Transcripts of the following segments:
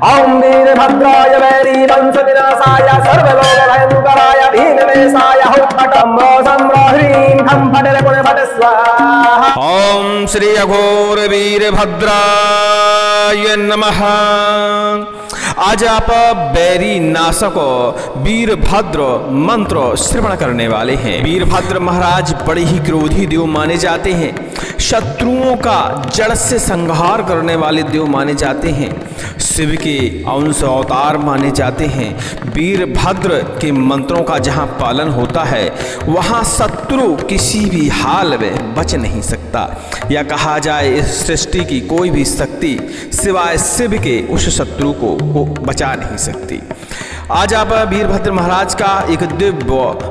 ओम वीरभद्राय vary वंश विनाशाय सर्वलोक भयंकराय भीमवेशाय हुं फट् सम्रो ह्रीं खं फट् पुण्य फट् स्वाहा। ओम श्री अघोर वीरभद्राय नमः। आज आप बैरी नाशक वीरभद्र मंत्र श्रवण करने वाले हैं। वीरभद्र महाराज बड़े ही क्रोधी देव माने जाते हैं, शत्रुओं का जड़ से संहार करने वाले देव माने जाते हैं, शिव के अंश अवतार माने जाते हैं। वीरभद्र के मंत्रों का जहां पालन होता है वहां शत्रु किसी भी हाल में बच नहीं सकता। या कहा जाए इस सृष्टि की कोई भी शक्ति सिवाय शिव के उस शत्रु को बचा नहीं सकती। आज आप वीरभद्र महाराज का एक दिव्य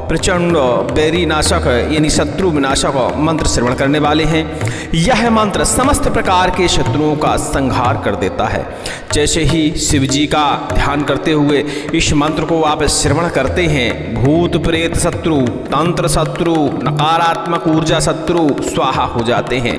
प्रचंड बैरी नाशक यानी शत्रु विनाशक मंत्र श्रवण करने वाले हैं। यह मंत्र समस्त प्रकार के शत्रुओं का संहार कर देता है। जैसे ही शिव जी का ध्यान करते हुए इस मंत्र को आप श्रवण करते हैं, भूत प्रेत शत्रु, तंत्र शत्रु, नकारात्मक ऊर्जा शत्रु स्वाहा हो जाते हैं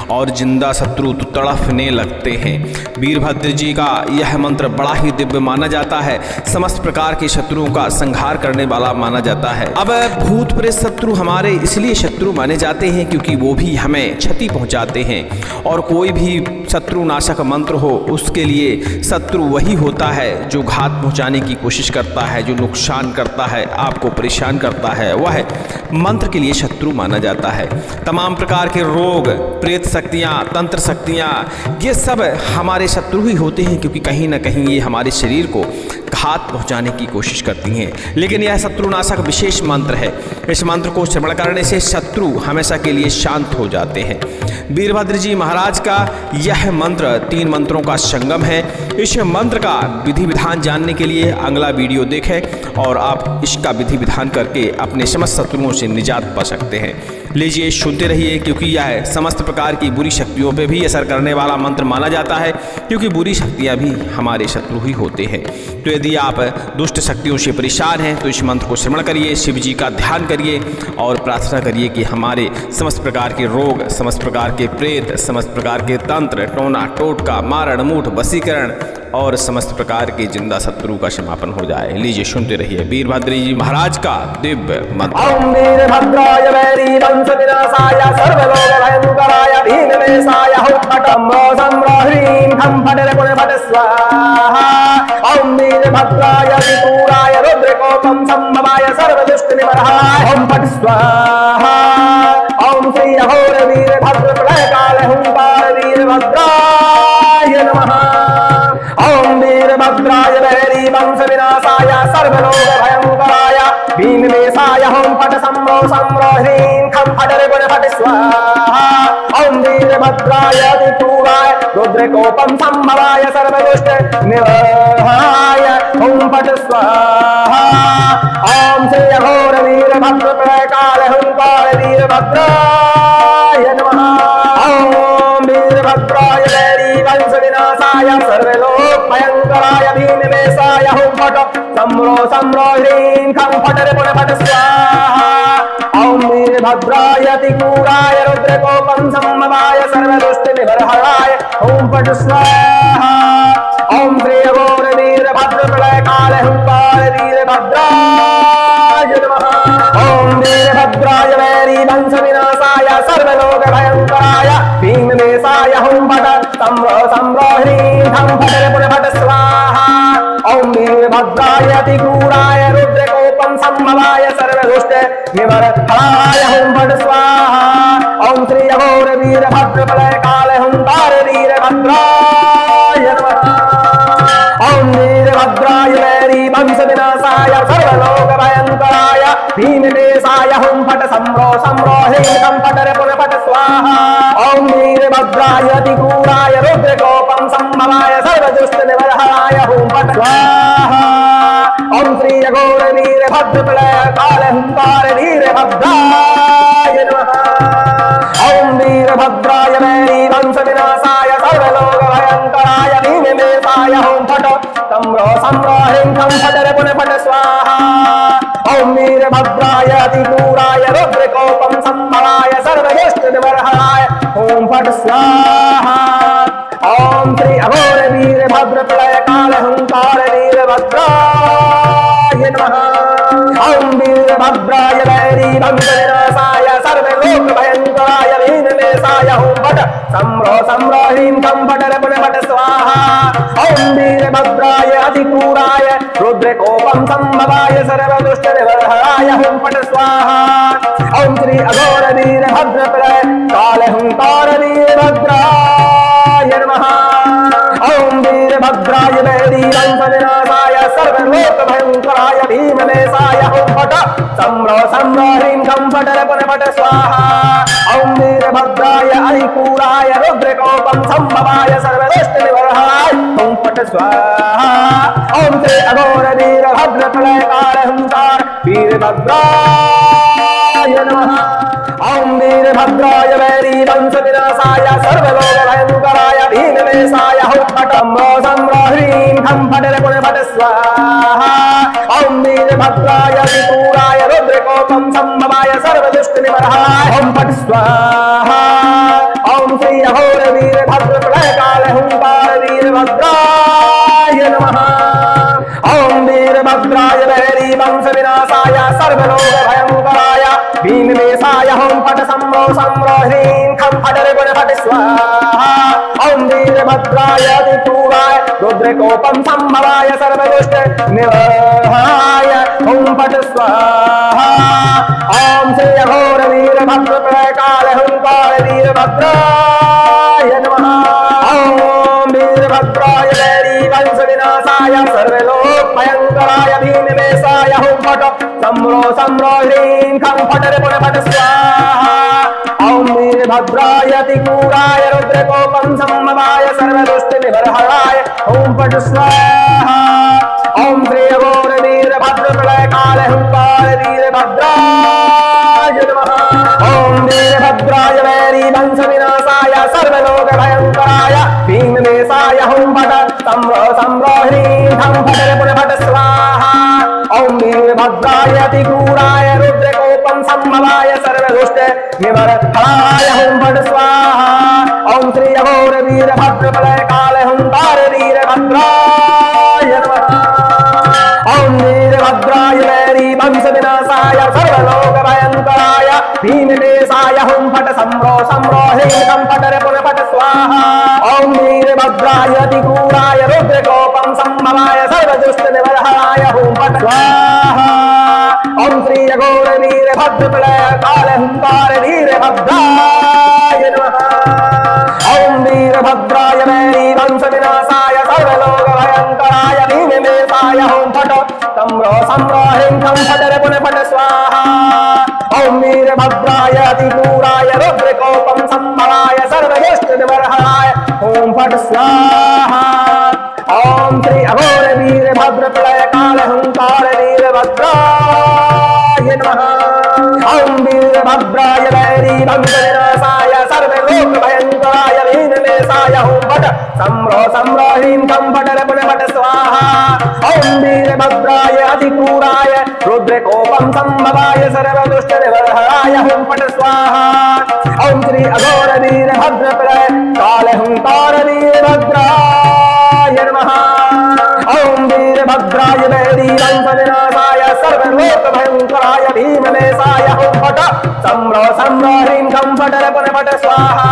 और जिंदा शत्रु तो तड़फने लगते हैं। वीरभद्र जी का यह मंत्र बड़ा ही दिव्य माना जाता है, समस्त प्रकार के शत्रुओं का संहार करने वाला माना जाता है। अब भूत प्रेत शत्रु हमारे इसलिए शत्रु माने जाते हैं क्योंकि वो भी हमें क्षति पहुंचाते हैं, और कोई भी शत्रु नाशक मंत्र हो उसके लिए शत्रु वही होता है जो घात पहुंचाने की कोशिश करता है, जो नुकसान करता है, आपको परेशान करता है, वह मंत्र के लिए शत्रु माना जाता है। तमाम प्रकार के रोग, प्रेत शक्तियाँ, तंत्र शक्तियाँ, ये सब हमारे शत्रु ही होते हैं क्योंकि कहीं ना कहीं ये हमारे शरीर को घात पहुंचाने की कोशिश करती हैं। लेकिन यह शत्रुनाशक विशेष मंत्र है। इस मंत्र को श्रवण करने से शत्रु हमेशा के लिए शांत हो जाते हैं। वीरभद्र जी महाराज का यह मंत्र 3 मंत्रों का संगम है। इस मंत्र का विधि विधान जानने के लिए अगला वीडियो देखें और आप इसका विधि विधान करके अपने समस्त शत्रुओं से निजात पा सकते हैं। लीजिए सुनते रहिए, क्योंकि यह समस्त प्रकार की बुरी शक्तियों पे भी असर करने वाला मंत्र माना जाता है, क्योंकि बुरी शक्तियां भी हमारे शत्रु ही होते हैं। तो यदि आप दुष्ट शक्तियों से परेशान हैं तो इस मंत्र को श्रवण करिए, शिव जी का ध्यान करिए और प्रार्थना करिए कि हमारे समस्त प्रकार के रोग, समस्त प्रकार के प्रेत, समस्त प्रकार के तंत्र, टोना टोटका, मारण मूठ, वशीकरण और समस्त प्रकार के जिंदा शत्रु का समापन हो जाए। लीजिए सुनते रहिए वीरभद्र जी महाराज का दिव्य मंत्र। ओम वीरभद्राय वैरी वंश विनाशाय सर्वलोक भयंकराय भीमवेशाय हुं फट् सम्रो ह्रीं खं फट् पुण्य फट् स्वाहा। ओम वीरभद्राय त्रिपुराय रुद्रकोपं संभवाय सर्वदुष्टनिबर्हाय हुं फट् स्वाहा। ओम श्री अघोर वीरभद्र प्रलयकाल हुंकार वीरभद्राय नमः। ओम वीरभद्राय वैरी वंश विनाशाय सर्वलोक भयंकराय भीमवेशाय हुं फट् सम्रो ह्रीं खं फट् पुण्य फट् स्वाहा। ओम वीरभद्राय त्रिपुराय रुद्रकोपं संभवाय सर्वदुष्टनिबर्हाय हुं फट् स्वाहा। ओम श्री अघोर वीरभद्र प्रलयकाल हुंकार वीरभद्राय नमः। ओम वीरभद्राय वैरी वंश विनाशाय सर्वलोक भयंकराय भीमवेशाय हुं फट् सम्रो ह्रीं खं फट् पुण्य फट् स्वाहा। ओम वीरभद्राय त्रिपुराय रुद्रकोपं संभवाय सर्वदुष्टनिबर्हाय हुं फट् स्वाहा। ओम श्री अघोर वीरभद्र प्रलयकाल हुंकार वीरभद्राय नमः। ओम वीरभद्राय वैरी वंश विनाशाय सर्वलोक भयंकराय भीमवेशाय हुं फट् सम्रो ह्रीं खं फट् पुण्य फट् स्वाहा। ओम वीरभद्राय त्रिपुराय रुद्रकोपं संभवाय सर्वदुष्टनिबर्हाय हुं फट् स्वाहा। ओम श्री अघोर वीरभद्र प्रलयकाल हुंकार वीरभद्राय नमः। ओम वीरभद्राय वैरी वंश विनाशाय सर्वलोक भयंकराय भीमवेशाय हुं फट् सम्रो ह्रीं खं फट् पुण्य फट् स्वाहा। ओम वीरभद्राय त्रिपुराय रुद्रकोपं संभवाय सर्वदुष्टनिबर्हाय हुं फट् स्वाहा। ओम श्री अघोर वीरभद्र प्रलयकाल हुंकार वीरभद्राय नमः। ओम वीरभद्राय वैरी वंश विनाशाय सर्वलोक भयंकराय भीमवेशाय हुं फट् सम्रो ह्रीं खं फट् पुण्य फट् स्वाहा। ओम वीरभद्राय त्रिपुराय रुद्रकोपं संभवाय सर्वदुष्टनिबर्हाय हुं फट् स्वाहा। ओम श्री अघोर वीरभद्र प्रलयकाल वीरभद्राय नमः। ॐ वीरभद्राय वैरी वंशविनाशाय सर्वलोकभयङ्कराय भीममेशाय हुं फट् सम्रो सम्रो ह्रीं खं फट् रपुन फट् स्वाहा। ॐ वीरभद्राय अतिक्रूराय रुद्रकोपं संभवाय सर्वदुष्टनिवर्हराय हुं फट् स्वाहा। ॐ श्री अघोर वीरभद्रप्रलय कालहुंकार वीरभद्राय नमः। ॐ वीरभद्राय वैरी वंशविनाशाय सर्वलोकभयङ्कराय भीममेशाय हुं फट् सम्रो सम्रो ह्रीं खं फट् रपुन फट् स्वाहा। ॐ वीरभद्राय अतिक्रूराय रुद्रकोपं संभवाय सर्वदुष्टनिवर्हराय हुं फट् स्वाहा। ॐ श्री अघोर वीरभद्रप्रलय कालहुंकार वीरभद्राय नमः। ॐ वीरभद्राय वैरी वंशविनाशाय सर्वलोकभयङ्कराय भीममेशाय हुं फट् सम्रो ह्रीं खं फट् रपुन फट् स्वाहा। ॐ वीरभद्राय अतिक्रूराय रुद्रकोपं संभवाय सर्वदुष्टनिवर्हराय हुं फट् स्वाहा। ॐ श्री अघोर वीरभद्रप्रलय कालहुंकार वीरभद्राय नमः। ॐ वीरभद्राय वैरी वंशविनाशाय सर्वलोकभयङ्कराय भीममेशाय हुं फट् सम्रो सम्रो ह्रीं खं फट् रपुन फट् स्वाहा। ॐ वीरभद्राय अतिक्रूराय रुद्रकोपं संभवाय सर्वदुष्टनिवर्हराय हुं फट् स्वाहा। ॐ श्री अघोर वीरभद्रप्रलय कालहुंकार वीरभद्राय नमः। ॐ वीरभद्राय वैरी वंशविनाशाय सर्वलोकभयङ्कराय भीममेशाय हुं फट् सम्रो सम्रो ह्रीं खं फट् रपुन फट् स्वाहा। ॐ वीरभद्राय अतिक्रूराय रुद्रकोपं संभवाय सर्वदुष्टनिवर्हराय हुं फट् स्वाहा। ॐ श्री अघोर वीरभद्रप्रलय कालहुंकार वीरभद्राय नमः। ॐ वीरभद्राय वैरी वंशविनाशाय सर्वलोकभयङ्कराय भीममेशाय हुं फट् सम्रो सम्रो ह्रीं खं फट् रपुन फट् स्वाहा। ॐ वीरभद्राय अतिक्रूराय रुद्रकोपं संभवाय सर्वदुष्टनिवर्हराय हुं फट् स्वाहा। ॐ श्री अघोर वीरभद्रप्रलय कालहुंकार वीरभद्राय नमः। ॐ वीरभद्राय वैरी वंशविनाशाय सर्वलोकभयङ्कराय भीममेशाय हुं फट् सम्रो सम्रो ह्रीं खं फट् रपुन फट् स्वाहा। ॐ वीरभद्राय अतिक्रूराय रुद्रकोपं संभवाय सर्वदुष्टनिवर्हराय हुं फट् स्वाहा। ॐ श्री अघोर वीरभद्रप्रलय कालहुंकार वीरभद्राय नमः। ॐ वीरभद्राय वैरी वंशविनाशाय सर्वलोकभयङ्कराय भीममेशाय हुं फट् सम्रो सम्रो ह्रीं खं फट् रपुन फट् स्वाहा। ॐ वीरभद्राय अतिक्रूराय रुद्रकोपं संभवाय सर्वदुष्टनिवर्हराय हुं फट् स्वाहा। ॐ श्री अघोर वीरभद्रप्रलय कालहुंकार वीरभद्राय नमः। ॐ वीरभद्राय वैरी वंशविनाशाय सर्वलोकभयङ्कराय भीममेशाय हुं फट् सम्रो सम्रो ह्रीं खं फट् रपुन फट् स्वाहा। ॐ वीरभद्राय अतिक्रूराय रुद्रकोपं संभवाय सर्वदुष्टनिवर्हराय हुं फट् स्वाहा। ॐ श्री अघोर वीरभद्रप्रलय कालहुंकार वीरभद्राय नमः। ॐ वीरभद्राय वैरी वंशविनाशाय सर्वलोकभयङ्कराय भीममेशाय हुं फट् सम्रो सम्रो ह्रीं खं फट् रपुन फट् स्वाहा।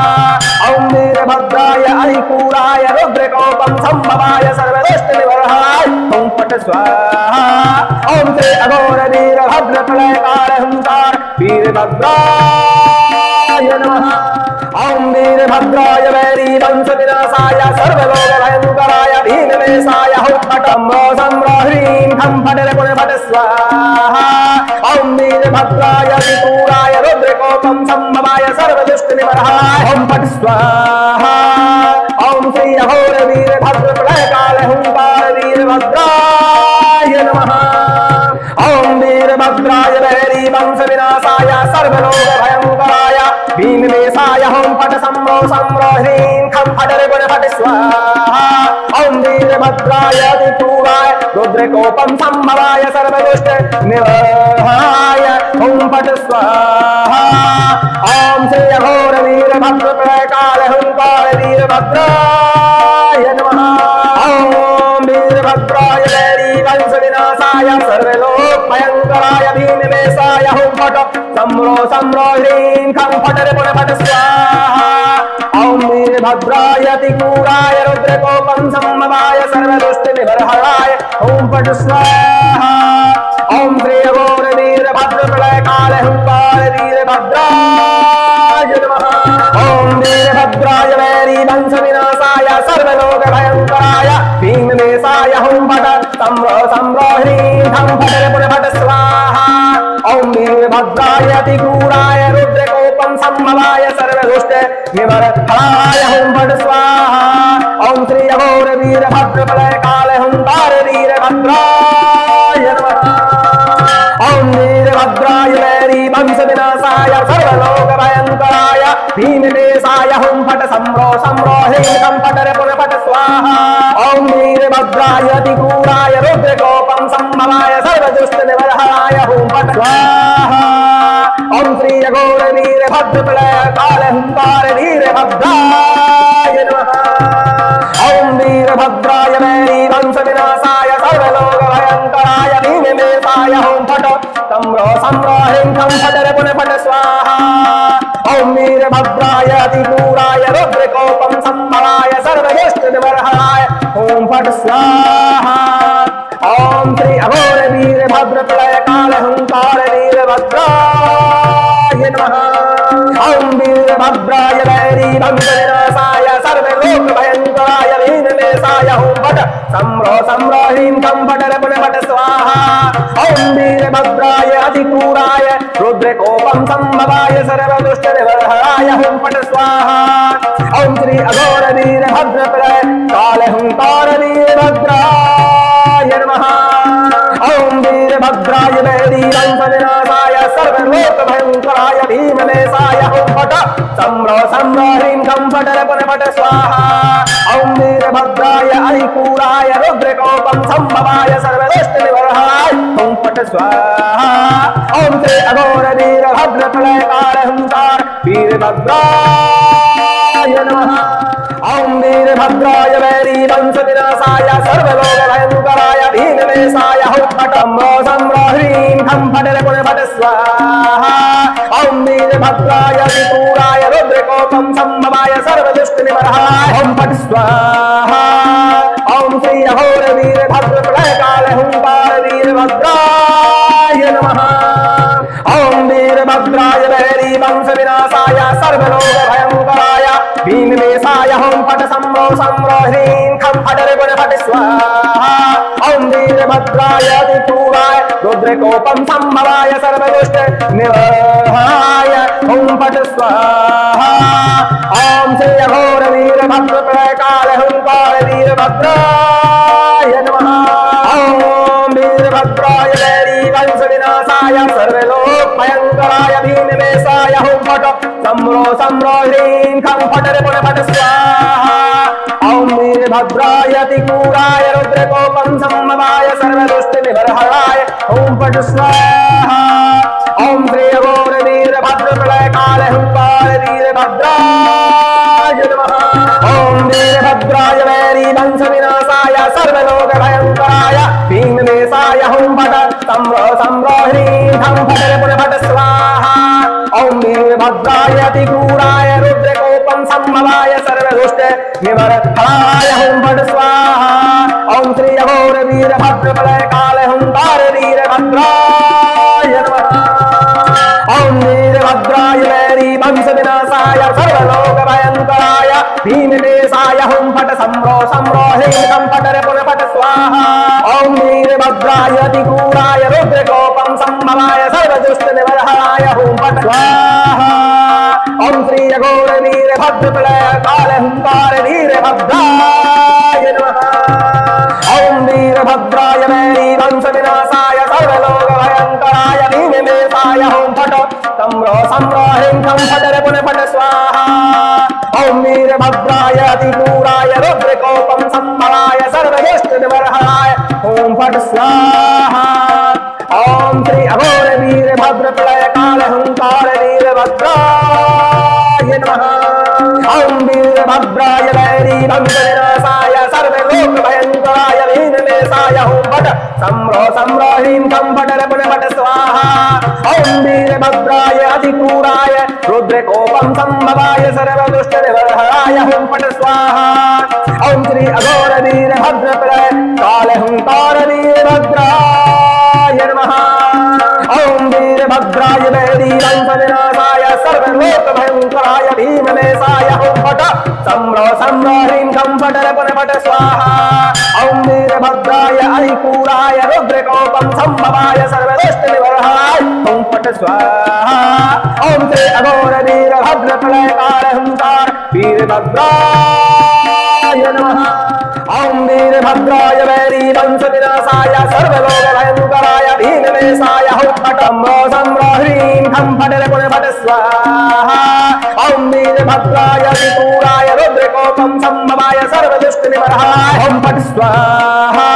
ॐ वीरभद्राय अतिक्रूराय रुद्रकोपं संभवाय सर्वदुष्टनिवर्हराय हुं फट् स्वाहा। ॐ श्री अघोर वीरभद्रप्रलय कालहुंकार वीरभद्राय नमः। ॐ वीरभद्राय वैरी वंशविनाशाय सर्वलोकभयङ्कराय भीममेशाय हुं फट् सम्रो सम्रो ह्रीं खं फट् रपुन फट् स्वाहा। ॐ वीरभद्राय अतिक्रूराय रुद्रकोपं संभवाय सर्वदुष्टनिवर्हराय हुं फट् स्वाहा। ॐ श्री अघोर वीरभद्रप्रलय कालहुंकार वीरभद्राय नमः। ॐ वीरभद्राय वैरी वंशविनाशाय सर्वलोकभयङ्कराय भीममेशाय हुं फट् सम्रो सम्रो ह्रीं खं फट् रपुन फट् स्वाहा। ॐ वीरभद्राय अतिक्रूराय रुद्रकोपं संभवाय सर्वदुष्टनिवर्हराय हुं फट् स्वाहा। ॐ श्री अघोर वीरभद्रप्रलय कालहुंकार वीरभद्राय नमः। ॐ वीरभद्राय वैरी विनाशाय सर्वलोक भयंकराय भीमवेशाय हुं फट् सम्रो सम्रो ह्रीं खं फट् रिपुं फट् स्वाहा ॐ वीरभद्राय अतिक्रूराय रुद्रकोपं संभवाय सर्वदुष्टनिबर्हणाय हुं फट् स्वाहा ॐ श्री अघोर वीरभद्र प्रलयकाल हुंकार वीरभद्राय नमः ॐ वीरभद्राय वैरी वंश विनाशाय सर्वलोक भयंकराय भीमवेशाय हुं फट् सम्रो सम्रो ह्रीं खं फट् रिपुं फट् स्वाहा ॐ वीरभद्राय अतिक्रूराय रुद्रकोपं संभवाय सर्वदुष्ट निबर्हणाय हुं फट् स्वाहा ॐ श्री अघोर वीरभद्र प्रलयकाल हुंकार वीरभद्राय नमः ॐ वीरभद्राय वैरी वंश विनाशाय सर्वलोक भयंकराय भीमवेशाय हुं फट् सम्रो सम्रो ह्रीं खं फट् रिपुं फट् स्वाहा ॐ वीरभद्राय अतिक्रूराय रुद्रकोपं संभवाय सर्वदुष्ट निबर्हणाय हुं फट् स्वाहा ॐ श्री अघोर वीरभद्र प्रलयकाल हुंकार वीरभद्राय नमः ॐ वीरभद्राय वैरी वंश विनाशाय सर्वलोक भयंकराय भीमवेशाय हुं फट् सम्रो सम्रो ह्रीं खं फट् रिपुं फट् स्वाहा ॐ वीरभद्राय अतिक्रूराय रुद्रकोपं संभवाय सर्वदुष्ट निबर्हणाय हुं फट् स्वाहा ॐ श्री अघोर वीरभद्र प्रलयकाल हुंकार वीरभद्राय नमः ॐ वीरभद्राय वैरी वंश विनाशाय सर्वलोक भयंकराय भीमवेशाय हुं फट् सम्रो सम्रो ह्रीं खं फट् रिपुं फट् स्वाहा ॐ वीरभद्राय अतिक्रूराय रुद्रकोपं संभवाय सर्वदुष्ट निबर्हणाय हुं फट् स्वाहा ॐ श्री अघोर वीरभद्र प्रलयकाल हुंकार वीरभद्राय नमः ॐ वीरभद्राय वैरी वंश विनाशाय सर्वलोक भयंकराय भीमवेशाय हुं फट् सम्रो सम्रो ह्रीं खं फट् रिपुं फट् स्वाहा ॐ वीरभद्राय अतिक्रूराय रुद्रकोपं संभवाय सर्वदुष्ट निबर्हणाय हुं फट् स्वाहा ॐ श्री अघोर वीरभद्र प्रलयकाल हुंकार वीरभद्राय नमः ॐ वीरभद्राय वैरी वंश विनाशाय सर्वलोक भयंकराय भीमवेशाय हुं फट् सम्रो सम्रो ह्रीं खं फट् रिपुं फट् स्वाहा ॐ वीरभद्राय अतिक्रूराय रुद्रकोपं संभवाय सर्वदुष्ट निबर्हणाय हुं फट् स्वाहा ॐ श्री अघोर वीरभद्र प्रलयकाल हुंकार वीरभद्राय नमः ॐ वीरभद्राय वैरी वंश विनाशाय सर्वलोक भयंकराय भीमवेशाय हुं फट् सम्रो सम्रो ह्रीं खं फट् रिपुं फट् स्वाहा ॐ वीरभद्राय अतिक्रूराय रुद्रकोपं संभवाय सर्वदुष्ट निबर्हणाय हुं फट् स्वाहा ॐ श्री अघोर वीरभद्र प्रलयकाल हुंकार वीरभद्राय नमः ॐ वीरभद्राय वैरी वंश विनाशाय सर्वलोक भयंकराय भीमवेशाय हुं फट् सम्रो सम्रो ह्रीं खं फट् रिपुं फट् स्वाहा ॐ वीरभद्राय अतिक्रूराय रुद्रकोपं संभवाय सर्वदुष्ट निबर्हणाय हुं फट् स्वाहा ॐ श्री अघोर वीरभद्र प्रलयकाल हुंकार वीरभद्राय नमः ॐ वीरभद्राय वैरी वंश विनाशाय सर्वलोक भयंकराय भीमवेशाय हुं फट् सम्रो सम्रो ह्रीं खं फट् रिपुं फट् स्वाहा ॐ वीरभद्राय अतिक्रूराय रुद्रकोपं संभवाय सर्वदुष्ट निबर्हणाय हुं फट् स्वाहा ॐ श्री अघोर वीरभद्र प्रलयकाल हुंकार वीरभद्राय नमः ॐ वीरभद्राय वैरी वंश विनाशाय सर्वलोक भयंकराय भीमवेशाय हुं फट् सम्रो सम्रो ह्रीं खं फट् रिपुं फट् स्वाहा ॐ वीरभद्राय अतिक्रूराय रुद्रकोपं संभवाय सर्वदुष्ट निबर्हणाय हुं फट् स्वाहा ॐ श्री अघोर वीरभद्र प्रलयकाल हुंकार वीरभद्राय नमः ॐ वीरभद्राय वैरी वंश विनाशाय सर्वलोक भयंकराय भीमवेशाय हुं फट् सम्रो सम्रो ह्रीं खं फट् रिपुं फट् स्वाहा ॐ वीरभद्राय अतिक्रूराय रुद्रकोपं संभवाय सर्वदुष्ट निबर्हणाय हुं फट् स्वाहा ॐ श्री अघोर वीरभद्र प्रलयकाल हुंकार वीरभद्राय नमः ॐ वीरभद्राय वैरी वंश विनाशाय सर्वलोक भयंकराय भीमवेशाय हुं फट् सम्रो सम्रो ह्रीं खं फट रे फट स्वाहा ॐ वीरभद्राय अतिक्रूराय रुद्रकोपं संभवाय सर्वदुष्टनिवर्हणाय हुं फट स्वाहा ॐ श्री अघोर वीरभद्रप्रलय कालहुंकार वीरभद्राय नमः ॐ वीरभद्राय वैरीवंशविनाशाय सर्वलोकभयङ्कराय भीमनेशाय हुं फट सम्रो सम्रो ह्रीं खं फट रे फट स्वाहा ॐ वीरभद्राय अतिक्रूराय रुद्रकोपं संभवाय सर्वदुष्टनिवर्हणाय हुं फट स्वाहा ॐ श्री अघोर वीरभद्रप्रलय कालहुंकार वीरभद्राय नमः ॐ वीरभद्राय वैरीवंशविनाशाय सर्वलोकभयङ्कराय भीमनेशाय हुं फट सम्रो ह्रीं खं फट रे फट स्वाहा ॐ वीरभद्राय अतिक्रूराय रुद्रकोपं संभवाय सर्वदुष्टनिवर्हणाय हुं फट स्वाहा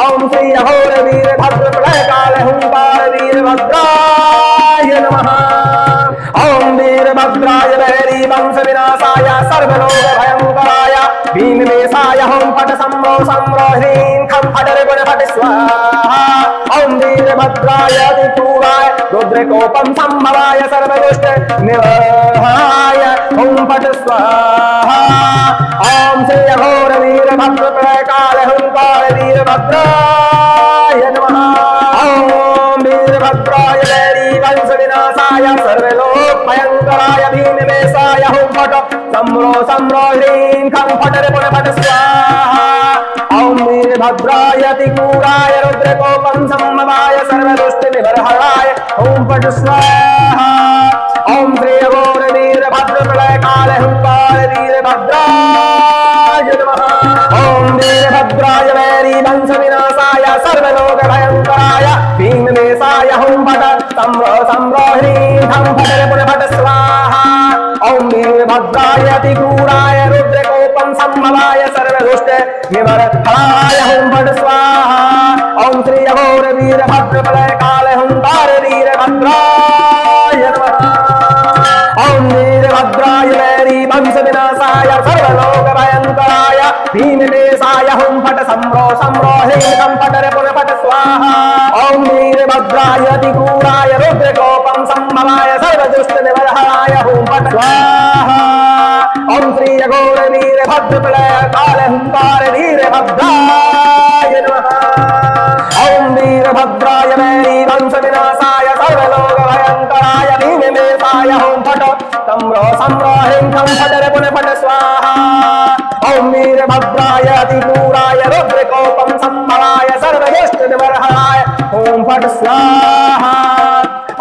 ॐ श्री अघोर वीरभद्रप्रलय कालहुंकार वीरभद्राय नमः ॐ वीरभद्राय वैरीवंशविनाशाय सर्वलोकभयङ्कराय भीमनेशाय हुं फट सम्रो सम्रो ह्रीं खं फट रे फट स्वाहा ॐ वीरभद्राय अतिक्रूराय रुद्रकोपं संभवाय सर्वदुष्टनिवर्हणाय हुं फट स्वाहा ॐ श्री अघोर वीरभद्रप्रलय कालहुंकार वीरभद्राय नमः ॐ वीरभद्राय वैरीवंशविनाशाय सर्वलोकभयङ्कराय भीमनेशाय हुं फट सम्रो सम्रो ह्रीं खं फट रे फट स्वाहा ॐ वीरभद्राय अतिक्रूराय रुद्रकोपं संभवाय सर्वदुष्टनिवर्हणाय हुं फट स्वाहा ॐ श्री अघोर वीरभद्रप्रलय कालहुंकार वीरभद्राय नमः ॐ वीरभद्राय वैरीवंशविनाशाय सर्वलोकभयङ्कराय भीमनेशाय हुं फट सम्रो सम्रो ह्रीं खं फट रे फट स्वाहा ॐ वीरभद्राय अतिक्रूराय रुद्रकोपं संभवाय सर्वदुष्टनिवर्हणाय हुं फट स्वाहा ॐ श्री अघोर वीरभद्रप्रलय कालहुंकार वीरभद्राय नमः ॐ वीरभद्राय वैरीवंशविनाशाय सर्वलोकभयङ्कराय भीमनेशाय हुं फट सम्रो सम्रो ह्रीं खं फट रे फट स्वाहा ॐ वीरभद्राय अतिक्रूराय रुद्रकोपं संभवाय सर्वदुष्टनिवर्हणाय हुं फट स्वाहा ॐ श्री अघोर वीरभद्रप्रलय कालहुंकार वीरभद्राय नमः ॐ वीरभद्राय वैरीवंशविनाशाय सर्वलोकभयङ्कराय भीमनेशाय हुं फट सम्रो सम्रो ह्रीं खं फट रे फट स्वाहा ॐ वीरभद्राय अतिक्रूराय रुद्रकोपं संभवाय सर्वदुष्टनिवर्हणाय हुं फट स्वाहा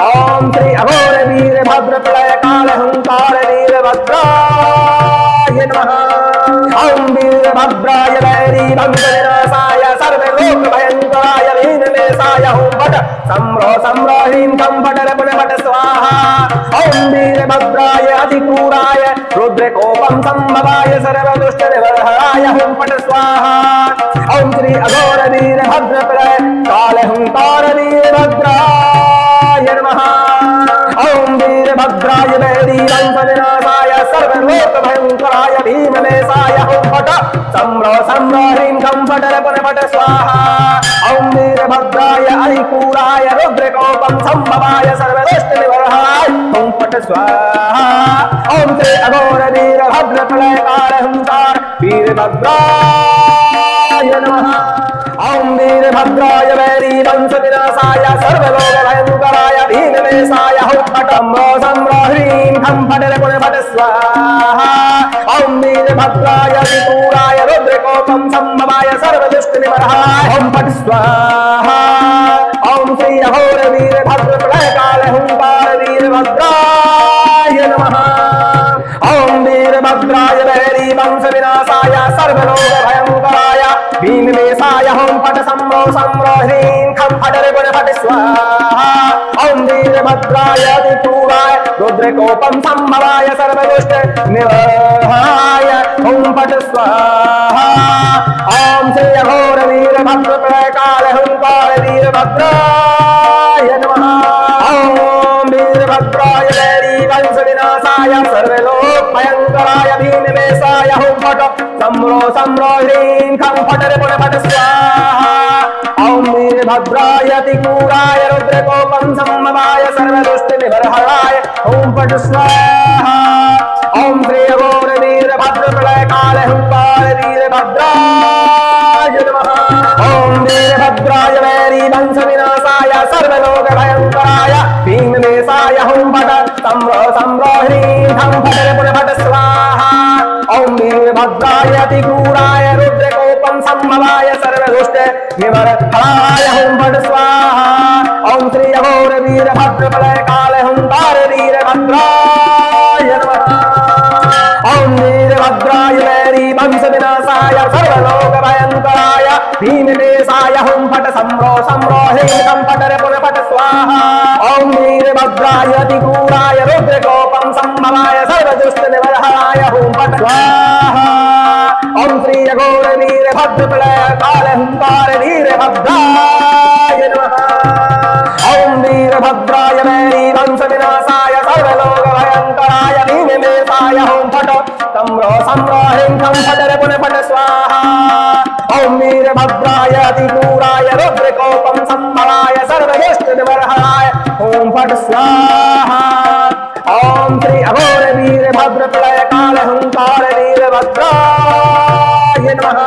ॐ श्री अघोर वीरभद्रप्रलय कालहुंकार वीरभद्राय नमः ॐ वीरभद्राय वैरीवंशविनाशाय सर्वलोकभयङ्कराय भीमनेशाय हुं फट सम्रो सम्रो ह्रीं खं फट रे फट स्वाहा ॐ वीरभद्राय अतिक्रूराय रुद्रकोपं संभवाय सर्वदुष्टनिवर्हणाय हुं फट स्वाहा ॐ श्री अघोर वीरभद्रप्रलय कालहुंकार वीरभद्राय नमः ॐ वीरभद्राय वैरीवंशविनाशाय सर्वलोकभयङ्कराय भीमनेशाय हुं फट सम्रो सम्रो ह्रीं खं फट रे फट स्वाहा ॐ वीरभद्राय अतिक्रूराय रुद्रकोपं संभवाय सर्वदुष्टनिवर्हणाय हुं फट स्वाहा ॐ श्री अघोर वीरभद्रप्रलय कालहुंकार वीरभद्राय नमः ॐ वीरभद्राय वैरीवंशविनाशाय सर्वलोकभयङ्कराय भीमनेशाय हुं फट सम्रो ह्रीं खं फट रे फट स्वाहा ॐ वीरभद्राय अतिक्रूराय रुद्रकोपं संभवाय सर्वदुष्टनिवर्हणाय हुं फट स्वाहा ॐ श्री अघोर वीरभद्रप्रलय कालहुंकार वीरभद्राय नमः ॐ वीरभद्राय वैरीवंशविनाशाय सर्वलोकभयङ्कराय भीमनेशाय हुं फट सम्रो सम्रो ह्रीं खं फट रे फट स्वाहा ॐ वीरभद्राय अतिक्रूराय रुद्रकोपं संभवाय सर्वदुष्टनिवर्हणाय हुं फट स्वाहा ॐ श्री अघोर वीरभद्रप्रलय कालहुंकार वीरभद्राय नमः ॐ वीरभद्राय वैरीवंशविनाशाय सर्वलोकभयङ्कराय भीमनेशाय हुं फट सम्रो सम्रो ह्रीं खं फट रे फट स्वाहा ॐ फट स्वाहा। ओम श्री अघोर वीरभद्र प्रलय काल हुंकार वीरभद्राय नमः। ओम वीरभद्राय वैरी वंश विनाशाय सर्वलोक भयंकराय भीमवेशाय हुं फट सम्रो ह्रीं धं फट पुन फट स्वाहा। ओम वीरभद्राय अतिक्रूराय रुद्रकोपं संभवाय सर्वदुष्ट निवर्तनाय हुं फट स्वाहा। ओम श्री अघोर वीरभद्र प्रलय काल हुंकार वीरभद्राय नमः। ओम वीरभद्राय वैरी वंश विनाशाय सर्वलोक भयंकराय भीमवेशाय हुं फट सम्रो ह्रीं धं फट पुन फट स्वाहा। ओम वीरभद्राय अतिक्रूराय रुद्रकोपं संभवाय सर्वदुष्ट निवर्तनाय हुं फट स्वाहा। ओम श्री अघोर वीरभद्र प्रलय काल हुंकार वीरभद्राय नमः। ओम वीरभद्राय वैरी वंश विनाशाय सर्वलोक भयंकराय भीमवेशाय हुं फट सम्रो ह्रीं धं फट पुन फट स्वाहा। ओम वीरभद्राय अतिक्रूराय रुद्रकोपं संभवाय सर्वदुष्ट निवर्तनाय हुं फट स्वाहा। ओम श्री अघोर वीरभद्र प्रलय काल हुंकार वीरभद्राय नमः।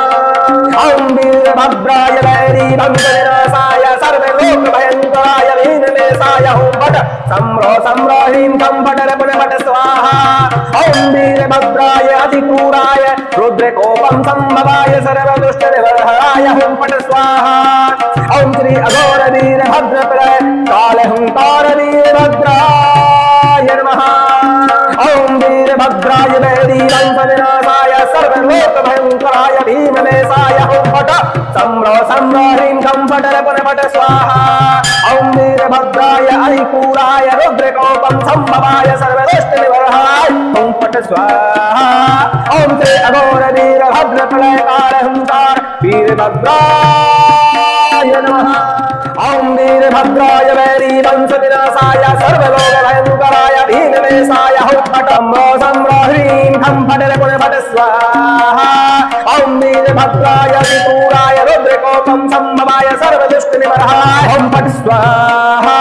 ओम वीरभद्राय वैरी वंश विनाशाय सर्वलोक भयंकराय भीमवेशाय हुं फट सम्रो ह्रीं धं फट पुन फट स्वाहा। ओम वीरभद्राय अतिक्रूराय रुद्रकोपं संभवाय सर्वदुष्ट निवर्तनाय हुं फट स्वाहा। ओम श्री अघोर वीरभद्र प्रलय काल हुंकार वीरभद्राय नमः। ओम वीरभद्राय वैरी वंश विनाशाय सर्वलोक भयंकराय भीमवेशाय हुं फट सम्रो ह्रीं धं फट पुन फट स्वाहा। ओम वीरभद्राय अतिक्रूराय रुद्रकोपं संभवाय सर्वदुष्ट निवर्तनाय हुं फट स्वाहा। ओम श्री अघोर वीरभद्र प्रलय काल हुंकार वीरभद्राय नमः। ओम वीरभद्राय वैरी वंश विनाशाय सर्वलोक भयंकराय भीमवेशाय हुं फट सम्रो ह्रीं धं फट पुन फट स्वाहा। ओम वीरभद्राय अतिक्रूराय रुद्रकोपं संभवाय सर्वदुष्ट निवर्तनाय हुं फट स्वाहा।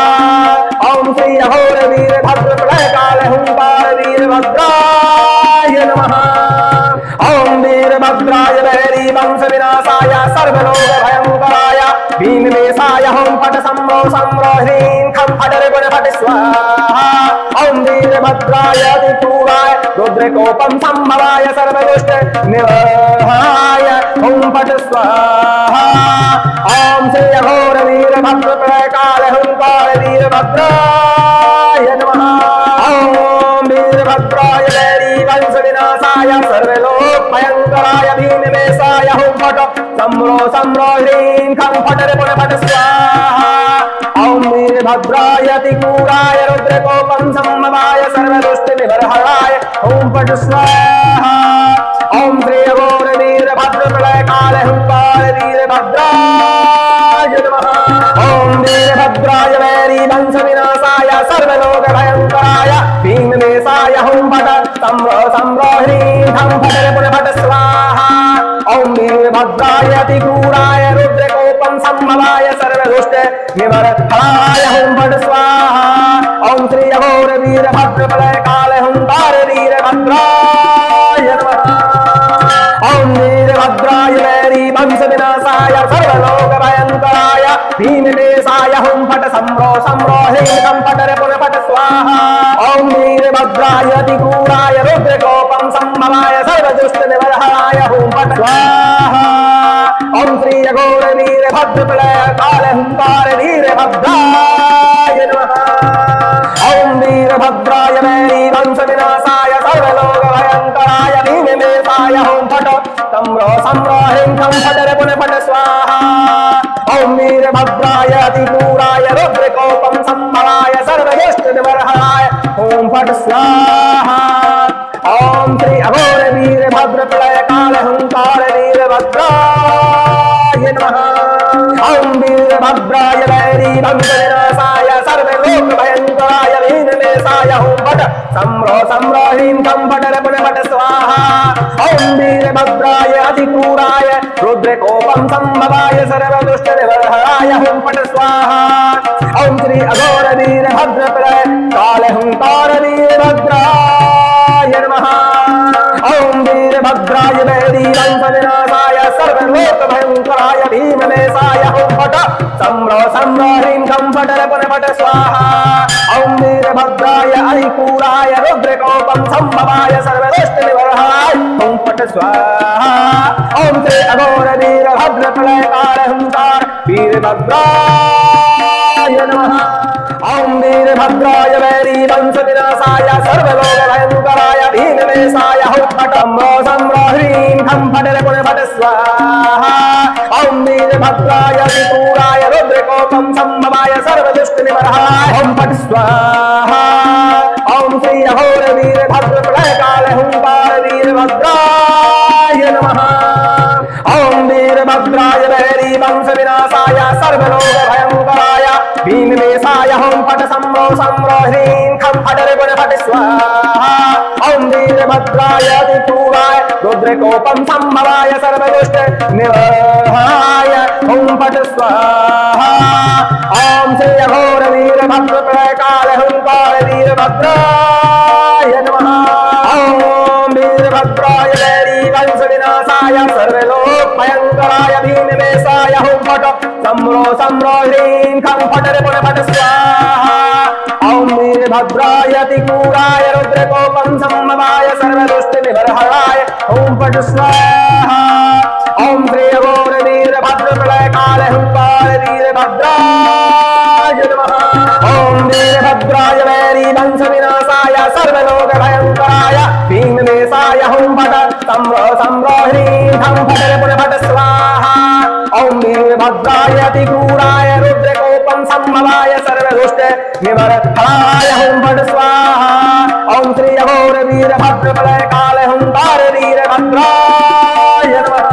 ओम श्री अघोर वीरभद्र प्रलय काल हुंकार वीरभद्राय नमः। ओम वीरभद्राय वैरी वंश विनाशाय सर्वलोक भयंकराय भीमवेशाय हुं फट सम्रो ह्रीं धं फट पुन फट स्वाहा। ओम वीरभद्राय अतिक्रूराय रुद्रकोपं संभवाय सर्वदुष्ट निवर्तनाय हुं फट स्वाहा। ओम श्री अघोर वीरभद्र प्रलय काल हुंकार वीरभद्राय नमः। ओम वीरभद्राय वैरी वंश विनाशाय सर्वलोक भयंकराय भीमवेशाय हुं फट सम्रो ह्रीं धं फट पुन फट स्वाहा। ओम वीरभद्राय अतिक्रूराय रुद्रकोपं संभवाय सर्वदुष्ट निवर्तनाय हुं फट स्वाहा। ओम श्री अघोर वीरभद्र प्रलय काल हुंकार वीरभद्राय नमः। ओम वीरभद्राय वैरी वंश विनाशाय सर्वलोक भयंकराय भीमवेशाय हुं फट सम्रो ह्रीं धं फट पुन फट स्वाहा। ओम वीरभद्राय अतिक्रूराय रुद्रकोपं संभवाय सर्वदुष्ट निवर्तनाय हुं फट स्वाहा। ओम श्री अघोर वीरभद्र प्रलय काल हुंकार वीरभद्राय नमः। ओम वीरभद्राय वैरी वंश विनाशाय सर्वलोक भयंकराय भीमवेशाय हुं फट सम्रो ह्रीं धं फट पुन फट स्वाहा। ओम वीरभद्राय अतिक्रूराय रुद्रकोपं संभवाय सर्वदुष्ट निवर्तनाय हुं फट स्वाहा। ओम श्री अघोर वीरभद्र प्रलय काल हुंकार वीरभद्राय नमः। ओम वीरभद्राय वैरी वंश विनाशाय सर्वलोक भयंकराय भीमवेशाय हुं फट सम्रो ह्रीं धं फट पुन फट स्वाहा। ओम वीरभद्राय अतिक्रूराय रुद्रकोपं संभवाय सर्वदुष्ट निवर्तनाय हुं फट स्वाहा। ओम श्री अघोर वीरभद्र प्रलय काल हुंकार वीरभद्राय नमः। ओम वीरभद्राय वैरी वंश विनाशाय सर्वलोक भयंकराय भीमवेशाय हुं फट सम्रो ह्रीं धं फट पुन फट स्वाहा। ओम वीरभद्राय अतिक्रूराय रुद्रकोपं संभवाय सर्वदुष्ट निवर्तनाय हुं फट स्वाहा। ओम श्री अघोर वीरभद्र प्रलय काल हुंकार वीरभद्राय नमः। ओम वीरभद्राय वैरी वंश विनाशाय सर्वलोक भयंकराय भीमनेशाय हुं फट सम्रो सम्रो ह्रीं खं फट रपन फट स्वाहा। ओम वीरभद्राय अरिपूराय रुद्रकोपं संभवाय सर्वदुष्ट निवर्हाय हुं फट स्वाहा। ओम श्री अघोर वीरभद्र प्रलय काल हुंकार वीरभद्राय नमः। ओम वीरभद्राय वैरी वंश विनाशाय सर्वलोक भयंकराय भीमनेशाय हुं फट सम्रो ह्रीं खं फट रपन फट स्वाहा। ओम वीरभद्राय अरिपूराय रुद्रकोपं संभवाय सर्वदुष्ट निवर्हाय हुं फट स्वाहा। ओम श्री अघोर वीरभद्र प्रलय काल हुंकार वीरभद्राय नमः। ओम वीरभद्राय वैरी वंश विनाशाय सर्वलोक भयंकराय भीमनेशाय हुं फट सम्रो सम्रो ह्रीं खं फट रपन फट स्वाहा। ओम वीरभद्राय अतिक्रूराय रुद्रकोपं संभवाय सर्वदुष्ट निवर्हाय हुं फट स्वाहा। ओम श्री अघोर वीरभद्र प्रलय काल हुंकार वीरभद्राय नमः। ओम वीरभद्राय वैरी वंश विनाशाय सर्वलोक भयंकराय भीमनेशाय हुं फट सम्रो सम्रो ह्रीं खं फट रपन फट स्वाहा। ओम वीरभद्राय अतिक्रूराय रुद्रकोपं संभवाय सर्वदुष्ट निवर्हाय हुं फट स्वाहा। ओम श्री अघोर वीरभद्र प्रलय काल हुंकार वीरभद्राय नमः। ओम वीरभद्राय वैरी वंश विनाशाय सर्वलोक भयंकराय भीमनेशाय हुं फट सम्रो सम्रो ह्रीं खं फट रपन फट स्वाहा। ओम वीरभद्राय अतिक्रूराय रुद्रकोपं संभवाय सर्वदुष्ट निवर्हाय हुं फट स्वाहा। ओम श्री अघोर वीरभद्र प्रलय काल हुंकार वीरभद्राय नमः।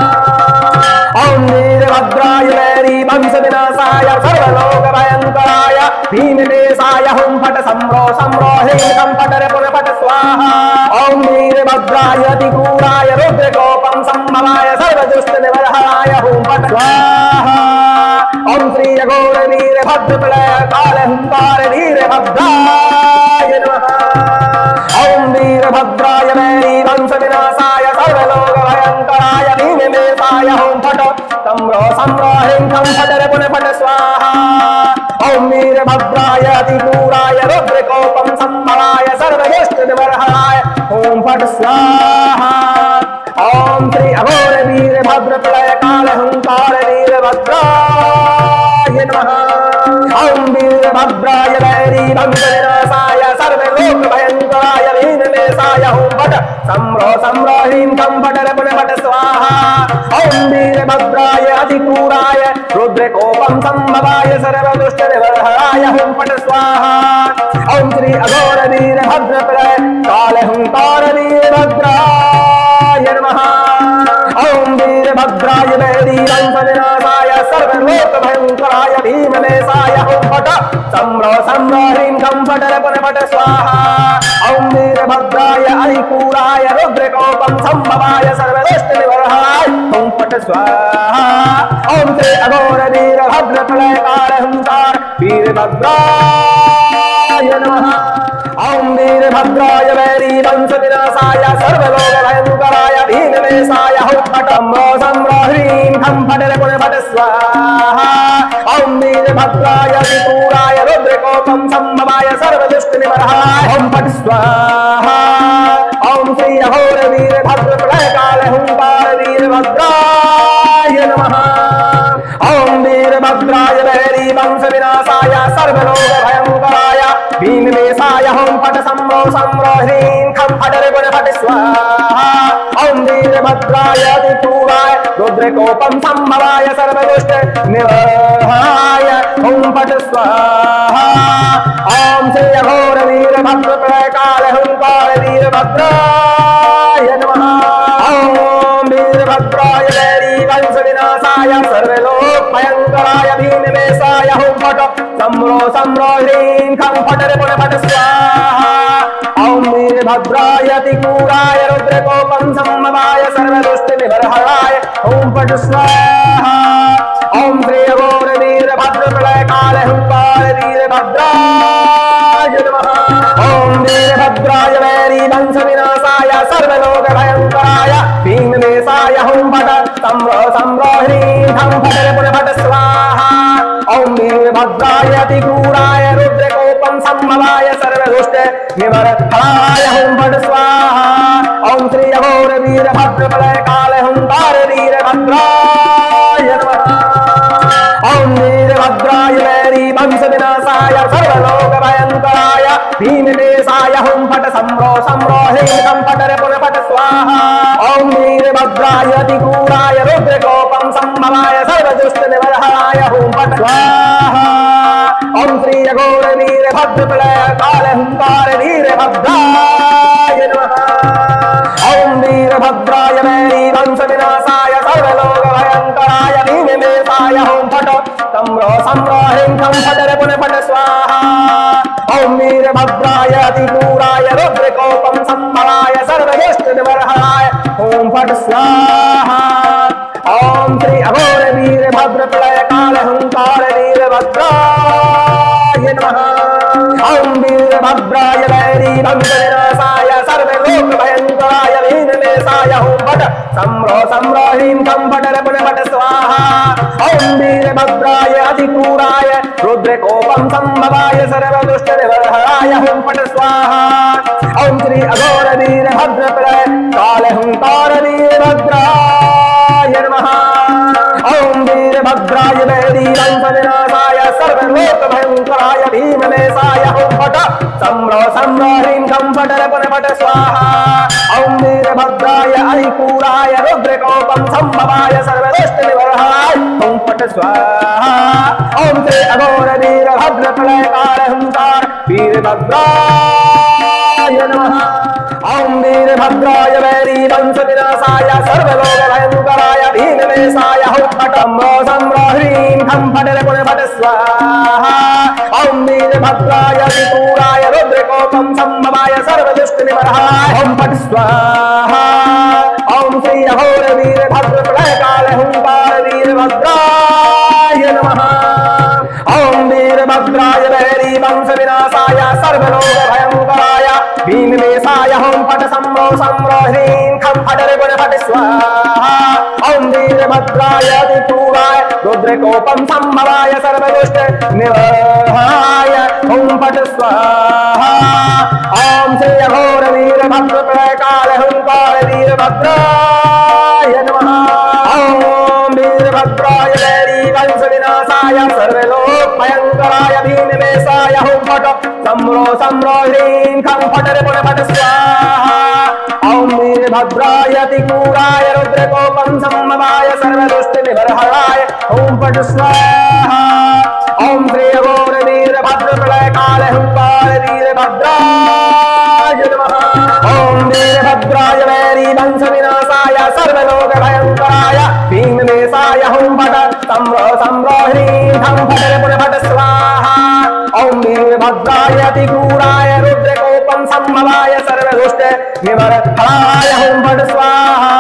ओम वीरभद्राय वैरी वंश विनाशाय सर्वलोक भयंकराय भीमनेशाय हुं फट सम्रो सम्रो ह्रीं खं फट रपन फट स्वाहा। ओम वीरभद्राय अतिक्रूराय रुद्रकोपं संभवाय सर्वदुष्ट निवर्हाय हुं फट स्वाहा। ओम श्री अघोर वीरभद्र प्रलय काल हुंकार वीरभद्राय नमः। ओम वीरभद्राय वैरी वंश विनाशाय सर्वलोक भयंकराय भीमनेशाय हुं फट सम्रो सम्रो ह्रीं खं फट रपन फट स्वाहा। ओम वीरभद्राय अतिक्रूराय रुद्रकोपं संभवाय सर्वदुष्ट निवर्हाय हुं फट स्वाहा। ओम श्री अघोर वीरभद्र प्रलय काल हुंकार वीरभद्राय नमः। ओम वीरभद्राय वैरी वंश विनाशाय सर्वलोक भयंकराय भीमनेशाय हुं फट सम्रो सम्रो ह्रीं खं फट रपन फट स्वाहा। ओम वीरभद्राय अतिक्रूराय रुद्रकोपं संभवाय सर्वदुष्ट निवर्हाय हुं फट स्वाहा। ओम श्री अघोर वीरभद्र प्रलय काल हुंकार वीरभद्राय नमः। ओम वीरभद्राय वैरी वंश विनाशाय सर्वलोक भयंकराय भीमनेशाय हुं फट सम्रो सम्रो ह्रीं खं फट रपन फट स्वाहा। ओम वीरभद्राय अरिपूराय रुद्रकोपं संभवाय सर्वदुष्ट निवर्हाय हुं फट स्वाहा। ओम श्री अघोर वीरभद्र प्रलय काल हुंकार वीरभद्राय नमः। ओम वीरभद्राय वैरी वंश विनाशाय सर्वलोक भयंकराय भीमनेशाय हुं फट सम्रो सम्रो ह्रीं खं फट रपन फट स्वाहा। ओम वीरभद्राय अतिक्रूराय रुद्रकोपं संभवाय सर्वदुष्ट निवर्हाय हुं फट स्वाहा। ओम श्री अघोर वीरभद्र प्रलय काल हुंकार वीरभद्राय नमः। ओम वीरभद्राय वैरी वंश विनाशाय सर्वलोक भयंकराय भीमनेशाय हुं फट सम्रो सम्रो ह्रीं खं फट रपन फट स्वाहा। ओम वीरभद्राय अतिक्रूराय रुद्रकोपं संभवाय सर्वदुष्ट निवर्हाय हुं फट स्वाहा। ओम श्री अघोर वीरभद्र प्रलय काल हुंकार वीरभद्राय नमः। ओम वीरभद्राय वैरी वंश विनाशाय सर्वलोक भयंकराय भीमनेशाय हुं फट सम्रो सम्रो ह्रीं खं फट रपन फट स्वाहा। ओम वीरभद्राय अतिक्रूराय रुद्रकोपं संभवाय सर्वदुष्ट निवर्हाय हुं फट स्वाहा। ओम श्री अघोर वीरभद्र प्रलय काल हुंकार वीरभद्रप्रलय काल हुंकार वीरभद्राय नमः। ओम वीरभद्राय वैरी वंश विनाशाय सर्वलोक भयंकराय भीमकेशाय हुं फट सम्रो सम्रो ह्रीं कं फट रिपुं फट स्वाहा। ओम वीरभद्राय अतिक्रूराय रुद्रकोपं संभवाय सर्वदुष्ट निवर्हणाय हुं फट स्वाहा। ओम श्री अघोर वीरभद्रप्रलय काल हुंकार वीरभद्राय नमः। ओम वीरभद्राय वैरी वंश विनाशाय सर्वलोक भयंकराय भीमकेशाय हुं फट सम्रो सम्रो ह्रीं कं फट रिपुं फट स्वाहा। ओम वीरभद्राय अतिक्रूराय रुद्रकोपं संभवाय सर्वदुष्ट निवर्हणाय हुं फट स्वाहा। ओम श्री अघोर वीरभद्रप्रलय काल हुंकार वीरभद्राय नमः। ओम वीरभद्राय वैरी वंश विनाशाय सर्वलोक भयंकराय भीमकेशाय हुं फट सम्रो सम्रो ह्रीं कं फट रिपुं फट स्वाहा। ओम वीरभद्राय अतिक्रूराय रुद्रकोपं संभवाय सर्वदुष्ट निवर्हणाय हुं फट स्वाहा। ओम श्री अघोर वीरभद्रप्रलय काल हुंकार वीरभद्राय नमः। ओम वीरभद्राय वैरी वंश विनाशाय सर्वलोक भयंकराय भीमकेशाय हुं फट सम्रो सम्रो ह्रीं कं फट रिपुं फट स्वाहा। ओम वीरभद्राय अतिक्रूराय रुद्रकोपं संभवाय सर्वदुष्ट निवर्हणाय हुं फट स्वाहा। ओम श्री अघोर वीरभद्रप्रलय काल हुंकार वीरभद्राय नमः। ओम वीरभद्राय वैरी वंश विनाशाय सर्वलोक भयंकराय भीमकेशाय हुं फट सम्रो सम्रो ह्रीं कं फट रिपुं फट स्वाहा। ओम वीरभद्राय अतिक्रूराय रुद्रकोपं संभवाय सर्वदुष्ट निवर्हणाय हुं फट स्वाहा। ओम श्री अघोर वीरभद्रप्रलय काल हुंकार वीरभद्राय नमः। ओम वीरभद्राय वैरी वंश विनाशाय सर्वलोक भयंकराय भीमकेशाय हुं फट सम्रो सम्रो ह्रीं कं फट रिपुं फट स्वाहा। ओम वीरभद्राय अतिक्रूराय रुद्रकोपं संभवाय सर्वदुष्ट निवर्हणाय हुं फट स्वाहा। ओम श्री अघोर वीरभद्रप्रलय काल हुंकार वीरभद्राय नमः। ओम वीरभद्राय वैरी वंश विनाशाय सर्वलोक भयंकराय भीमकेशाय हुं फट सम्रो सम्रो ह्रीं कं फट रिपुं फट स्वाहा। ओम वीरभद्राय अतिक्रूराय रुद्रकोपं संभवाय सर्वदुष्ट निवर्हणाय हुं फट स्वाहा। ओम श्री अघोर वीरभद्रप्रलय काल हुंकार वीरभद्राय नमः। ओम वीरभद्राय वैरी वंश विनाशाय सर्वलोक भयंकराय भीमकेशाय हुं फट सम्रो सम्रो ह्रीं कं फट रिपुं फट स्वाहा। ओम वीरभद्राय अतिक्रूराय रुद्रकोपं संभवाय सर्वदुष्ट निवर्हणाय हुं फट स्वाहा।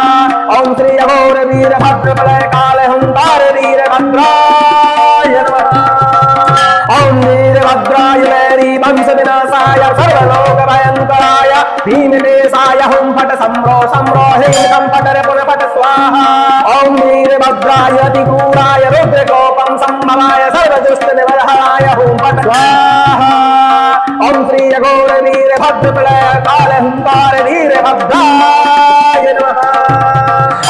ओम श्री अघोर वीरभद्रप्रलय काल हुंकार वीरभद्राय नमः। ओम वीरभद्राय वैरी वंश विनाशाय सर्वलोक भयंकराय भीमकेशाय हुं फट सम्रो सम्रो ह्रीं कं फट रिपुं फट स्वाहा। ओम वीरभद्राय अतिक्रूराय रुद्रकोपं संभवाय सर्वदुष्ट निवर्हणाय हुं फट स्वाहा। ओम श्री अघोर वीरभद्रप्रलय काल हुंकार वीरभद्राय नमः।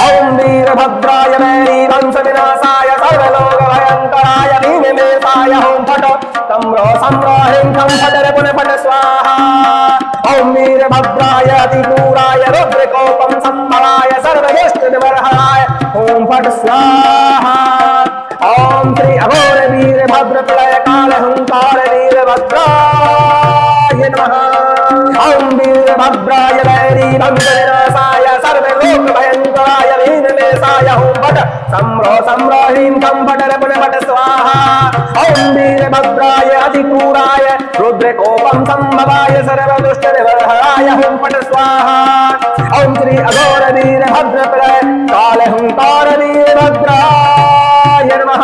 ओम वीरभद्राय वैरी वंश विनाशाय सर्वलोक भयंकराय भीमकेशाय हुं फट सम्रो सम्रो ह्रीं कं फट रिपुं फट स्वाहा। ओम वीरभद्राय अतिक्रूराय रुद्रकोपं संभवाय सर्वदुष्ट निवर्हणाय हुं फट स्वाहा। ओम श्री अघोर वीरभद्रप्रलय काल हुंकार वीरभद्राय नमः। ओम वीरभद्राय वैरी वंश विनाशाय सर्वलोक भयंकराय भीमकेशाय हुं फट सम्रो सम्रो ह्रीं कं फट रिपुं फट स्वाहा। ओम वीरभद्राय अतिक्रूराय रुद्रकोपं संभवाय सर्वदुष्ट निवर्हणाय हुं फट स्वाहा। ओम श्री अघोर वीरभद्रप्रलय काल हुंकार वीरभद्राय नमः।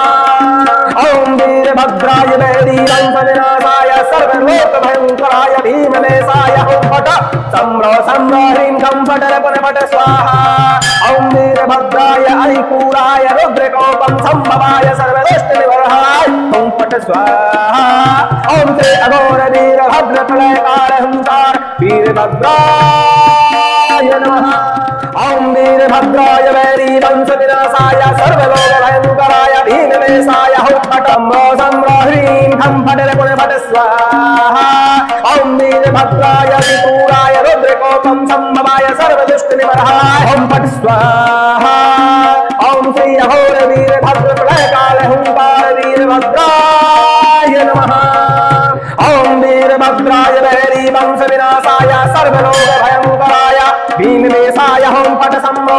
ओम वीरभद्राय वैरी वंश विनाशाय सर्वलोक भयंकराय भीमकेशाय हुं फट सम्रो सम्रो ह्रीं कं फट रिपुं फट स्वाहा। ओम वीरभद्राय अतिक्रूराय रुद्रकोपं संभवाय सर्वदुष्ट निवर्हणाय हुं फट स्वाहा। ओम श्री अघोर वीरभद्रप्रलय काल हुंकार वीरभद्राय नमः। ओम वीरभद्राय वैरी वंश विनाशाय सर्वलोक भयंकराय भीमवेशाय हुट्फट सम्रो ह्रीं खं फट पुनः फट स्वाहा ओम वीरभद्राय त्रिपुराय रुद्रकोपं संभवाय सर्वदुष्टनिवर्हाय ओम फट स्वाहा ओम श्री अघोर वीरभद्र प्रलयकाल हुंकार वीरभद्राय नमः ओम वीरभद्राय वैरी वंश विनाशाय सर्वलोक भयंकराय भीमवेशाय हुं फट सम्रो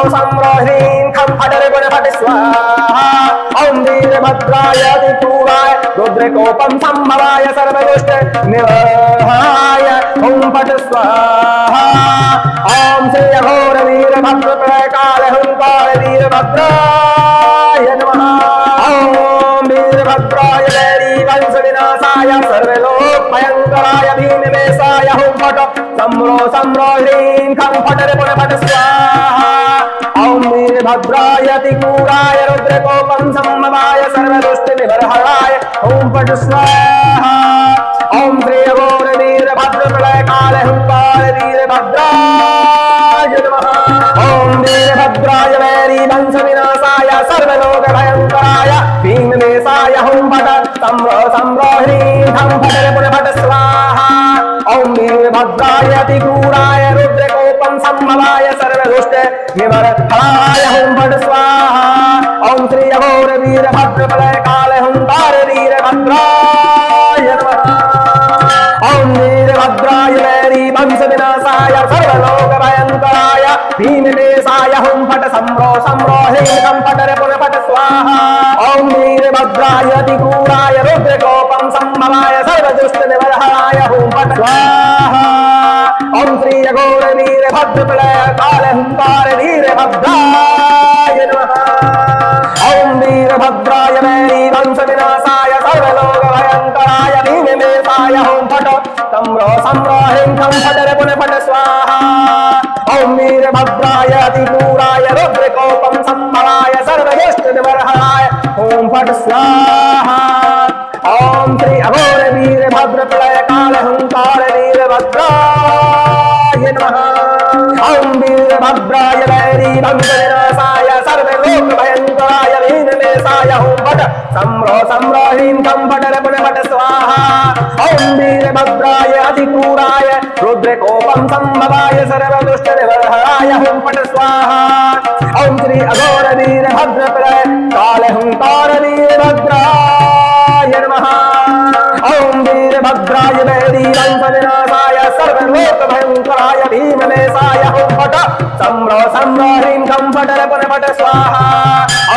ह्रीं खं फट पुनः फट स्वाहा ओम वीरभद्राय त्रिपुराय रुद्रकोपं संभवाय सर्वदुष्ट निवर्हाय हुं फट स्वाहा ओम श्री अघोर वीरभद्र प्रलयकाल हुंकार वीरभद्राय नमः ओम वीरभद्राय वैरी वंश विनाशाय सर्वलोक भयंकराय भीमवेशाय हुं फट सम्रो ह्रीं खं फट पुनः फट स्वाहा ओम वीरभद्राय त्रिपुराय रुद्रकोपं संभवाय सर्वदुष्ट निवर्हाय हुं फट स्वाहा ओम श्री अघोर वीरभद्र प्रलयकाल हुंकार वीरभद्राय नमः ओम वीरभद्राय वैरी वंश विनाशाय सर्वलोक भयंकराय भीमवेशाय हुं फट सम्रो ह्रीं खं फट पुनः फट स्वाहा ओम वीरभद्राय त्रिपुराय रुद्रकोपं संभवाय सर्वदुष्ट निवर्हाय हुं फट स्वाहा ओम श्री अघोर वीरभद्र प्रलयकाल हुंकार वीरभद्राय नमः ओम वीरभद्राय वैरी वंश विनाशाय सर्वलोक भयंकराय भीमवेशाय हुं फट सम्रो ह्रीं खं फट पुनः फट स्वाहा ओम वीरभद्राय त्रिपुराय रुद्रकोपं संभवाय सर्वदुष्ट निवर्हाय हुं फट स्वाहा ओम श्री अघोर वीरभद्र प्रलयकाल हुंकार वीरभद्राय नमः ओम वीरभद्राय वैरी वंश विनाशाय सर्वलोक भयंकराय भीमवेशाय हुं फट सम्रो ह्रीं खं फट पुनः फट स्वाहा ओम वीरभद्राय त्रिपुराय रुद्रकोपं संभवाय सर्वदुष्ट निवर्हाय हुं फट स्वाहा ओम श्री अघोर वीरभद्र प्रलयकाल हुंकार वीरभद्राय नमः ओम वीरभद्राय वैरी वंश विनाशाय सर्वलोक भयंकराय भीमवेशाय हुं फट सम्रो ह्रीं खं फट पुनः फट स्वाहा ओम वीरभद्राय त्रिपुराय रुद्रकोपं संभवाय सर्वदुष्ट निवर्हाय हुं फट स्वाहा ओम श्री अघोर वीरभद्र प्रलयकाल हुंकार वीरभद्राय नमः ओम वीरभद्राय वैरी वंश विनाशाय सर्वलोक भयंकराय भीमवेशाय हुं फट सम्रो ह्रीं खं फट पुनः फट स्वाहा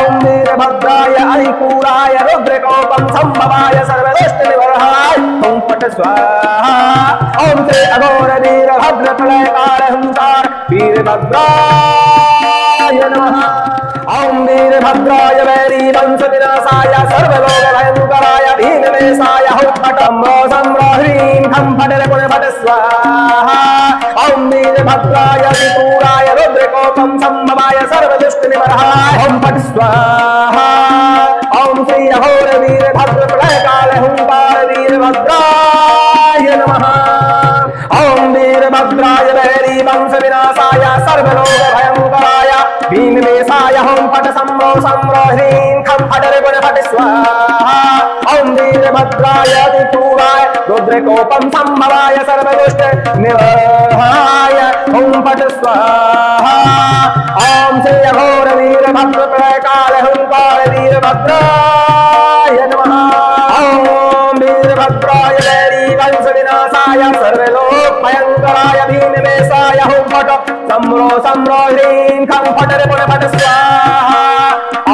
ओम वीरभद्राय त्रिपुराय रुद्रकोपं संभवाय सर्वदुष्ट निवर्हाय हुं फट स्वाहा ओम श्री अघोर वीरभद्र प्रलयकाल हुंकार वीरभद्राय नमः ओम वीरभद्राय वैरी वंश विनाशाय सर्वलोक भयंकराय भीमवेशाय हुं फट सम्रो ह्रीं खं फट पुनः फट स्वाहा ओम वीरभद्राय त्रिपुराय रुद्रकोपं संभवाय सर्वदुष्ट निवर्हाय हुं फट स्वाहा ओम श्री अघोर वीरभद्र प्रलयकाल हुंकार वीरभद्राय नमः ओम वीरभद्राय वैरी वंश विनाशाय सर्वलोक भयंकराय भीमवेशाय हुं फट सम्रो ह्रीं खं फट पुनः फट स्वाहा ओम वीरभद्राय त्रिपुराय रुद्रकोपं संभवाय सर्वदुष्ट निवर्हाय हुं फट स्वाहा ओम श्री अघोर वीरभद्र प्रलयकाल हुंकार वीरभद्राय नमः ओम वीरभद्राय वैरी वंश विनाशाय सर्वलोक भयंकराय भीमवेशाय हुं फट सम्रो ह्रीं खं फट पुनः फट स्वाहा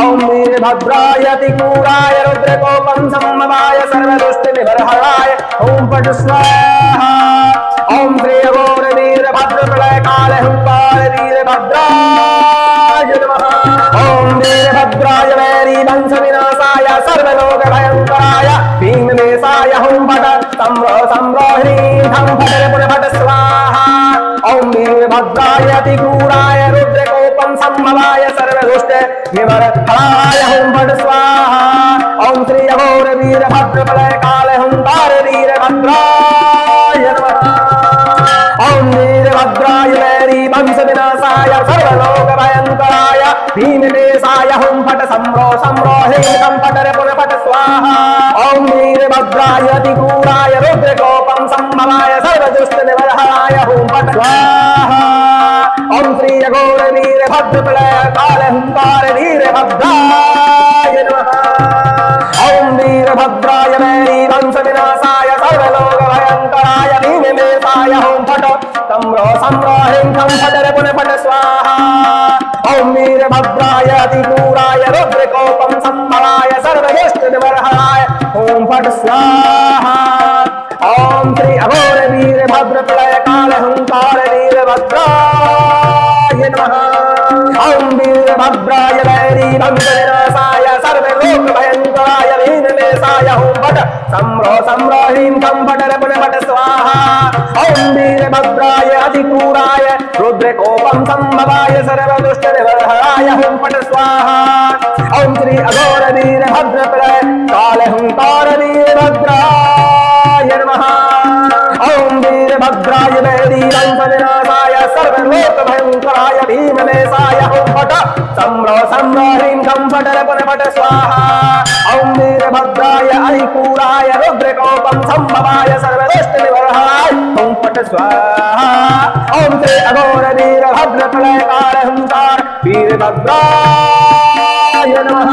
ओम वीरभद्राय त्रिपुराय रुद्रकोपं संभवाय सर्वदुष्ट निवर्हाय हुं फट स्वाहा ओम श्री अघोर वीरभद्र प्रलयकाल हुंकार वीरभद्राय नमः ओम वीरभद्राय वैरी वंश विनाशाय सर्वलोक भयंकराय भीमवेशाय हुं फट सम्रो ह्रीं खं फट पुनः फट स्वाहा ओम वीरभद्राय त्रिपुराय रुद्रकोपं संभवाय सर्वदुष्ट निवर्हाय हुं फट स्वाहा ओम श्री अघोर वीरभद्र प्रलयकाल हुंकार वीरभद्राय नमः ओम वीरभद्राय वैरी वंश विनाशाय सर्वलोक भीमकेशाय हुं फट् सम्रो सम्रो ह्रीं खं फट् पुनः फट् स्वाहा ॐ वीरभद्राय अतिक्रूराय रुद्रकोपं संभवाय सर्वदुष्टनिवर्हणाय हुं फट् स्वाहा ॐ श्री अघोर वीरभद्रप्रलय कालहुंकार वीरभद्राय नमः ॐ वीरभद्राय वैरी वंशविनाशाय सर्वलोकभयङ्कराय भीमकेशाय हुं फट् सम्रो सम्रो ह्रीं खं फट् पुनः फट् स्वाहा ॐ वीरभद्राय अतिक्रूराय रुद्रकोपं संभवाय सर्वदुष्टनिवर्हणाय ॐ फट् स्वाहा ॐ श्री अघोर वीरभद्रप्रलय कालहुंकार वीरभद्राय नमः ॐ वीरभद्राय वैरी वंशविनाशाय सर्वलोकभयङ्कराय भीमकेशाय हुं फट् सम्रो सम्रो ह्रीं खं फट् पुनः फट् स्वाहा ॐ वीरभद्राय अतिक्रूराय रुद्रकोपं संभवाय सर्वदुष्टनिवर्हणाय हुं फट् स्वाहा ॐ श्री अघोर वीरभद्रप्रलय कालहुंकार वीरभद्राय नमः ॐ वीरभद्राय वैरी वंशविनाशाय सर्वलोकभयङ्कराय भीमकेशाय हुं फट् सम्रो सम्रो ह्रीं खं फट् पुनः फट् स्वाहा ॐ वीरभद्राय अतिक्रूराय रुद्रकोपं संभवाय सर्वदुष्टनिवर्हणाय हुं फट् स्वाहा ॐ श्री अघोर वीरभद्रप्रलय कालहुंकार वीरभद्राय नमः।